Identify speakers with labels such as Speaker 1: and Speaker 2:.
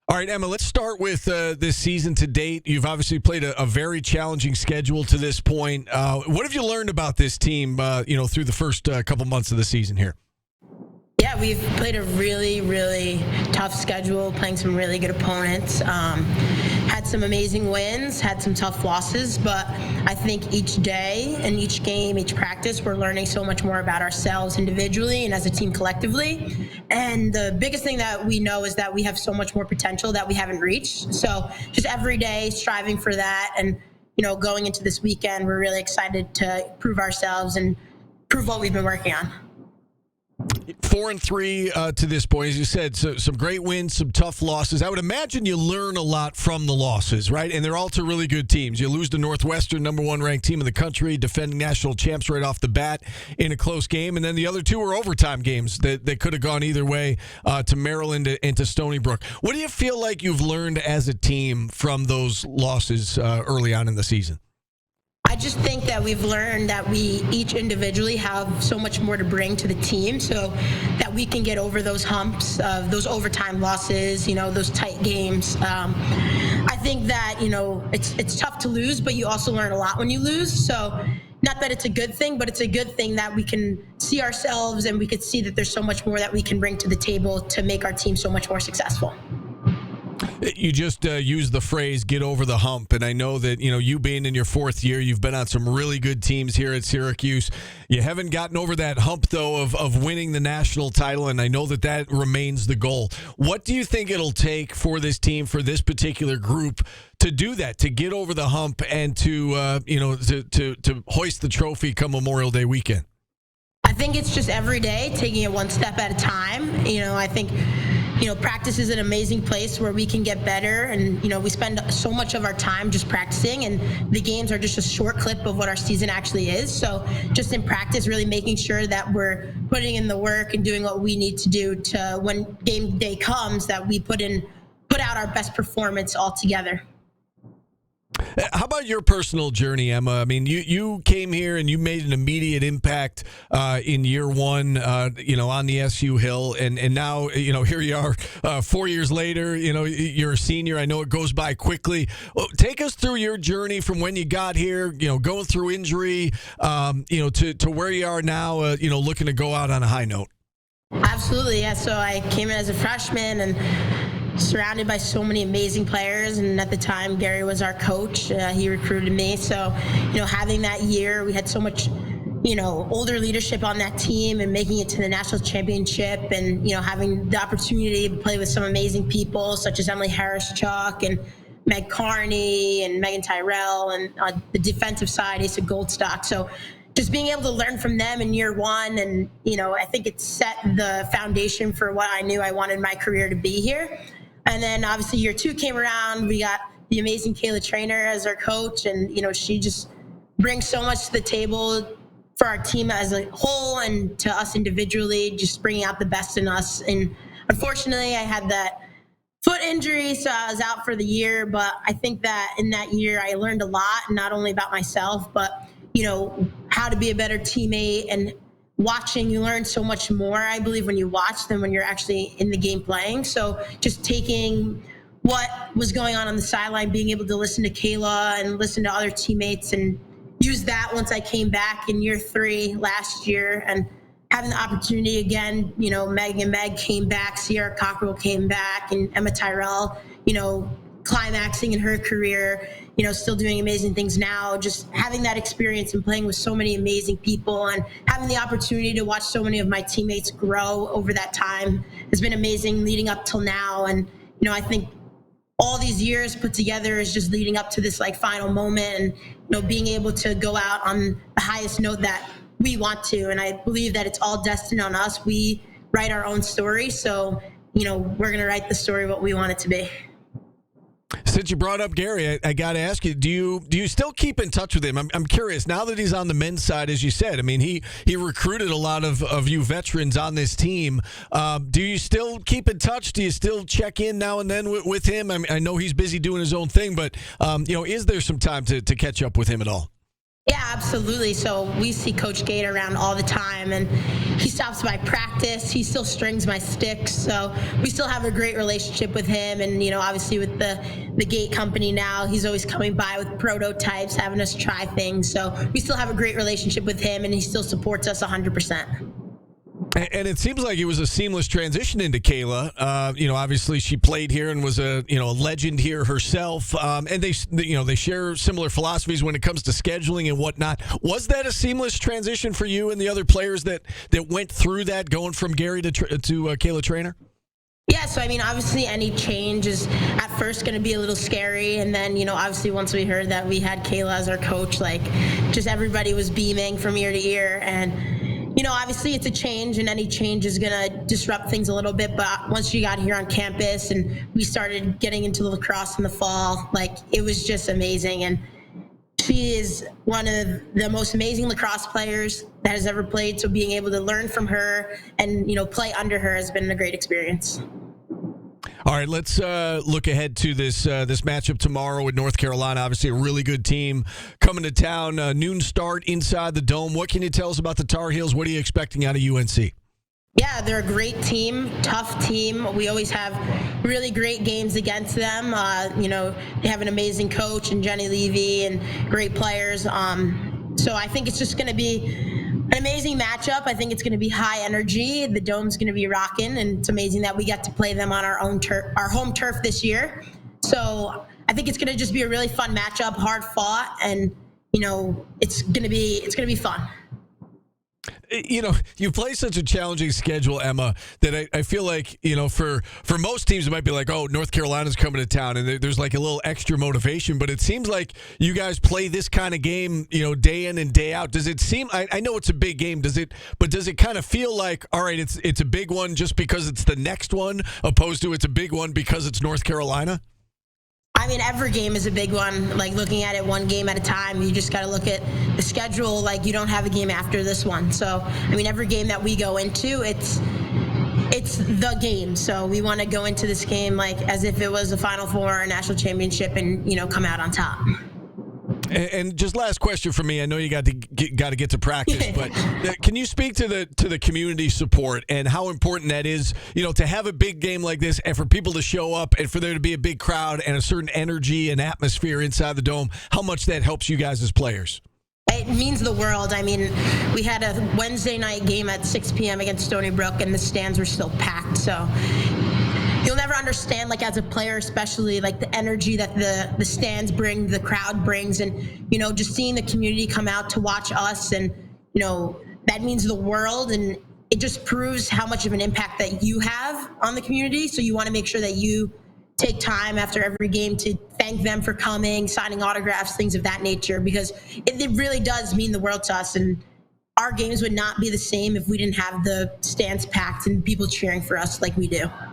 Speaker 1: All right, Emma, let's start with this season to date. You've obviously played a very challenging schedule to this point. What have you learned about this team, through the first couple months of the season here?
Speaker 2: Yeah, we've played a really, really tough schedule, playing some really good opponents. Had some amazing wins, had some tough losses, but I think each day and each game, each practice, we're learning so much more about ourselves individually and as a team collectively. And the biggest thing that we know is that we have so much more potential that we haven't reached. So just every day striving for that, and going into this weekend, we're really excited to prove ourselves and prove what we've been working on.
Speaker 1: 4-3 to this point, as you said. So some great wins, some tough losses. I would imagine you learn a lot from the losses, right? And they're all to really good teams. You lose to Northwestern, number one ranked team in the country, defending national champs right off the bat in a close game, and then the other two were overtime games that could have gone either way, to Maryland and to Stony Brook. What do you feel like you've learned as a team from those losses early on in the season?
Speaker 2: I just think that we've learned that we each individually have so much more to bring to the team, so that we can get over those humps of those overtime losses, those tight games. I think that, it's tough to lose, but you also learn a lot when you lose. So not that it's a good thing, but it's a good thing that we can see ourselves and we could see that there's so much more that we can bring to the table to make our team so much more successful.
Speaker 1: You just used the phrase "get over the hump," and I know that you being in your fourth year, you've been on some really good teams here at Syracuse. You haven't gotten over that hump though of winning the national title, and I know that remains the goal. What do you think it'll take for this team, for this particular group, to do that, to get over the hump and to to hoist the trophy come Memorial Day weekend?
Speaker 2: I think it's just every day taking it one step at a time. I think practice is an amazing place where we can get better, and we spend so much of our time just practicing, and the games are just a short clip of what our season actually is. So just in practice, really making sure that we're putting in the work and doing what we need to do to, when game day comes, that we put out our best performance all together.
Speaker 1: How about your personal journey, Emma? I mean, you came here and you made an immediate impact in year one, on the SU Hill, and now, here you are 4 years later. You're a senior. I know it goes by quickly. Well, take us through your journey from when you got here, going through injury, to where you are now, looking to go out on a high note.
Speaker 2: Absolutely, yeah. So I came in as a freshman and surrounded by so many amazing players, and at the time Gary was our coach. He recruited me, so having that year, we had so much older leadership on that team, and making it to the national championship, and having the opportunity to play with some amazing people such as Emily Harris-Chuck and Meg Carney and Megan Tyrell, and on the defensive side, Asa Goldstock. So just being able to learn from them in year one, and I think it set the foundation for what I knew I wanted my career to be here. And then obviously year two came around. We got the amazing Kayla Trainer as our coach, and she just brings so much to the table for our team as a whole and to us individually, just bringing out the best in us. And unfortunately, I had that foot injury, so I was out for the year. But I think that in that year, I learned a lot, not only about myself, but how to be a better teammate. And watching, you learn so much more, I believe, when you watch than when you're actually in the game playing. So just taking what was going on the sideline, being able to listen to Kayla and listen to other teammates, and use that once I came back in year three last year, and having the opportunity again, Meg and Meg came back, Sierra Cockrell came back, and Emma Tyrell, climaxing in her career, still doing amazing things now. Just having that experience and playing with so many amazing people, and having the opportunity to watch so many of my teammates grow over that time has been amazing leading up till now. And, I think all these years put together is just leading up to this final moment, and, being able to go out on the highest note that we want to. And I believe that it's all destined on us. We write our own story. So, we're going to write the story what we want it to be.
Speaker 1: Since you brought up Gary, I got to ask you: do you still keep in touch with him? I'm curious now that he's on the men's side, as you said. I mean, he recruited a lot of you veterans on this team. Do you still keep in touch? Do you still check in now and then with him? I know he's busy doing his own thing, but is there some time to catch up with him at all?
Speaker 2: Yeah, absolutely. So we see Coach Gate around all the time, and he stops by practice. He still strings my sticks, so we still have a great relationship with him. And obviously with the Gate company now, he's always coming by with prototypes, having us try things. So we still have a great relationship with him, and he still supports us 100%.
Speaker 1: And it seems like it was a seamless transition into Kayla. Obviously she played here and was a legend here herself. And they share similar philosophies when it comes to scheduling and whatnot. Was that a seamless transition for you and the other players that went through that, going from Gary to Kayla Trainer?
Speaker 2: Yeah, so obviously any change is at first going to be a little scary, and then obviously once we heard that we had Kayla as our coach, just everybody was beaming from ear to ear. And obviously it's a change, and any change is going to disrupt things a little bit. But once you got here on campus and we started getting into lacrosse in the fall, it was just amazing. And she is one of the most amazing lacrosse players that has ever played. So being able to learn from her and, play under her has been a great experience.
Speaker 1: All right, let's look ahead to this matchup tomorrow with North Carolina. Obviously, a really good team coming to town. Noon start inside the Dome. What can you tell us about the Tar Heels? What are you expecting out of UNC?
Speaker 2: Yeah, they're a great team, tough team. We always have really great games against them. They have an amazing coach and Jenny Levy and great players. So I think it's just going to be an amazing matchup. I think it's going to be high energy. The Dome's going to be rocking, and it's amazing that we got to play them on our home turf this year. So I think it's going to just be a really fun matchup, hard fought, and it's going to be fun.
Speaker 1: You play such a challenging schedule, Emma, that I feel like, for most teams, it might be like, oh, North Carolina's coming to town, and there's a little extra motivation. But it seems like you guys play this kind of game, day in and day out. Does it seem, I know it's a big game, does it kind of feel like, all right, it's a big one just because it's the next one, opposed to it's a big one because it's North Carolina?
Speaker 2: Every game is a big one. Looking at it one game at a time, you just got to look at the schedule. You don't have a game after this one. So, every game that we go into, it's the game. So we want to go into this game as if it was a Final Four or a national championship and, come out on top.
Speaker 1: And just last question for me. I know you got to get to practice, but can you speak to the community support and how important that is? To have a big game like this and for people to show up and for there to be a big crowd and a certain energy and atmosphere inside the Dome. How much that helps you guys as players?
Speaker 2: It means the world. We had a Wednesday night game at 6 p.m. against Stony Brook, and the stands were still packed. So you'll never understand, as a player, especially, the energy that the stands bring, the crowd brings, and, just seeing the community come out to watch us, and, that means the world, and it just proves how much of an impact that you have on the community. So you want to make sure that you take time after every game to thank them for coming, signing autographs, things of that nature, because it really does mean the world to us. And our games would not be the same if we didn't have the stands packed and people cheering for us like we do.